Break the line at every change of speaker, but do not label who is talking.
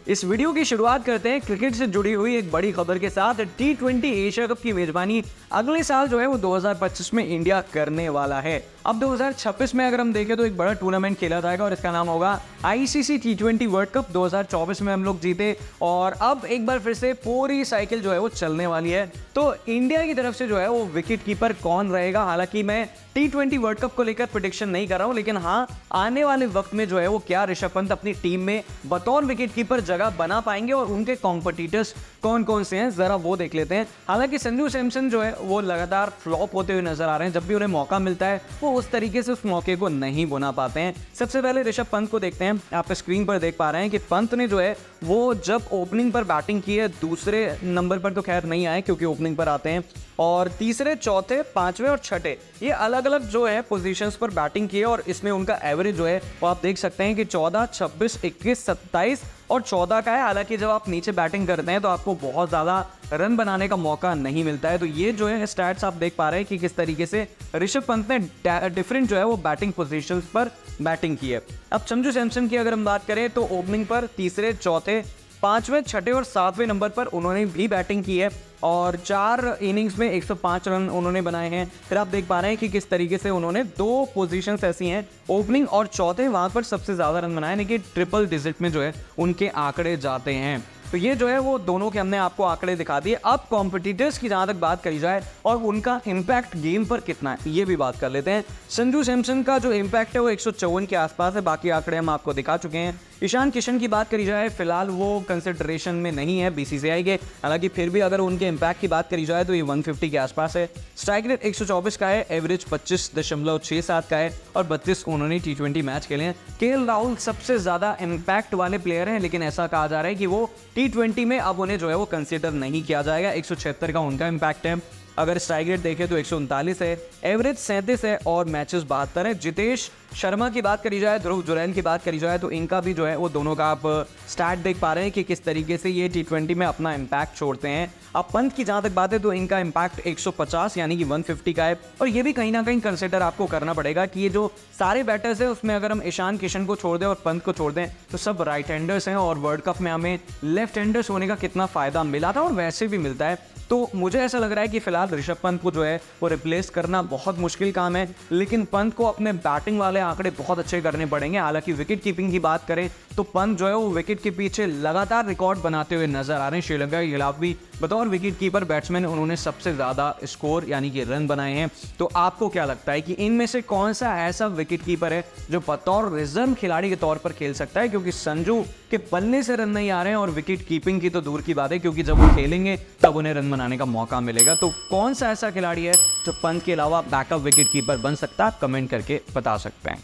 इस वीडियो की शुरुआत करते हैं क्रिकेट से जुड़ी हुई एक बड़ी खबर के साथ। T20 एशिया कप की मेजबानी अगले साल जो है वो 2025 में इंडिया करने वाला है। अब 2026 में अगर हम देखें तो एक बड़ा टूर्नामेंट खेला जाएगा और इसका नाम होगा ICC T20 वर्ल्ड कप। 2024 में हम लोग जीते और अब एक बार फिर से पूरी साइकिल जो है वो चलने वाली है। तो इंडिया की तरफ से जो है वो विकेट कीपर कौन रहेगा, हालांकि मैं T20 वर्ल्ड कप को लेकर प्रेडिक्शन नहीं कर रहा हूं, लेकिन हाँ आने वाले वक्त में जो है वो क्या ऋषभ पंत अपनी टीम में बतौर विकेट कीपर जगह बना पाएंगे और उनके कॉम्पिटिटर्स कौन कौन से हैं जरा वो देख लेते हैं। हालांकि संजू सैमसन जो है वो लगातार फ्लॉप होते हुए नजर आ रहे हैं। जब भी उन्हें मौका मिलता है वो उस तरीके से उस मौके को नहीं बुना पाते हैं। सबसे पहले ऋषभ पंत को देखते हैं। आप स्क्रीन पर देख पा रहे हैं कि पंत ने जो है वो जब ओपनिंग पर बैटिंग की है, दूसरे नंबर पर तो खैर नहीं आए क्योंकि ओपनिंग पर आते हैं, और तीसरे, चौथे, पांचवें और छठे ये अलग अलग जो है पोजीशंस पर बैटिंग की है और इसमें उनका एवरेज जो है वो आप देख सकते हैं कि 14, 26, 21, 27 और 14 का है। हालांकि जब आप नीचे बैटिंग करते हैं तो आपको बहुत ज़्यादा रन बनाने का मौका नहीं मिलता है। तो ये जो है स्टैट्स आप देख पा रहे हैं कि किस तरीके से ऋषभ पंत ने डिफरेंट जो है वो बैटिंग पोजीशंस पर बैटिंग की है। अब संजू सैमसन की अगर हम बात करें तो ओपनिंग पर तीसरे, चौथे, पांचवें, छठे और सातवें नंबर पर उन्होंने भी बैटिंग की है और 4 इनिंग्स में 105 रन उन्होंने बनाए हैं। फिर आप देख पा रहे हैं कि किस तरीके से उन्होंने 2 पोजीशंस ऐसी हैं, ओपनिंग और चौथे, वहां पर सबसे ज़्यादा रन बनाए, यानी कि ट्रिपल डिजिट में जो है उनके आंकड़े जाते हैं। तो ये जो है वो दोनों के हमने आपको आंकड़े दिखा दिए। अब कॉम्पिटिटर्स की जहाँ तक बात करी जाए और उनका इम्पैक्ट गेम पर कितना है ये भी बात कर लेते हैं। संजू सैमसन का जो इम्पैक्ट है वो 154 के आसपास है, बाकी आंकड़े हम आपको दिखा चुके हैं। ईशान किशन की बात करी जाए फिलहाल वो कंसिडरेशन में नहीं है BCCI के, हालांकि फिर भी अगर उनके इम्पैक्ट की बात करी जाए तो ये 150 के आसपास है। स्ट्राइक रेट 124 का है, एवरेज 25.67 का है और 32 उन्होंने T20 मैच खेले हैं। KL राहुल सबसे ज़्यादा इम्पैक्ट वाले प्लेयर हैं, लेकिन ऐसा कहा जा रहा है कि वो T20 में अब उन्हें जो है वो कंसिडर नहीं किया जाएगा। 176 का उनका इम्पैक्ट है। अगर स्ट्राइक रेट देखें तो 139 है, एवरेज 37 है और मैचेस 72 है। जितेश शर्मा की बात करी जाए, ध्रुव जुरैल की बात करी जाए तो इनका भी जो है वो दोनों का आप स्टैट देख पा रहे हैं कि किस तरीके से ये T20 में अपना इम्पैक्ट छोड़ते हैं। अब पंत की जहाँ तक बात है तो इनका इम्पैक्ट 150 यानी कि 150 का है और ये भी कहीं ना कहीं कंसिडर आपको करना पड़ेगा कि ये जो सारे बैटर्स हैं उसमें अगर हम ईशान किशन को छोड़ दें और पंत को छोड़ दें तो सब राइट हैंडर्स हैं और वर्ल्ड कप में हमें लेफ्ट हैंडर्स होने का कितना फ़ायदा मिला था और वैसे भी मिलता है। तो मुझे ऐसा लग रहा है कि फिलहाल ऋषभ पंत को जो है वो रिप्लेस करना बहुत मुश्किल काम है, लेकिन पंत को अपने बैटिंग वाले आंकड़े बहुत अच्छे करने पड़ेंगे। हालांकि विकेट कीपिंग की बात करें तो पंत जो है वो विकेट के पीछे लगातार रिकॉर्ड बनाते हुए नजर आ रहे हैं। श्रीलंका के खिलाफ भी बतौर विकेट कीपर बैट्समैन उन्होंने सबसे ज़्यादा स्कोर यानी कि रन बनाए हैं। तो आपको क्या लगता है कि इनमें से कौन सा ऐसा विकेट कीपर है जो बतौर रिजर्व खिलाड़ी के तौर पर खेल सकता है, क्योंकि संजू के पल्ले से रन नहीं आ रहे हैं और विकेट कीपिंग की तो दूर की बात है क्योंकि जब वो खेलेंगे तब उन्हें रन बनाने का मौका मिलेगा। तो कौन सा ऐसा खिलाड़ी है जो पंत के अलावा बैकअप विकेट कीपर बन सकता है, आप कमेंट करके बता सकते हैं।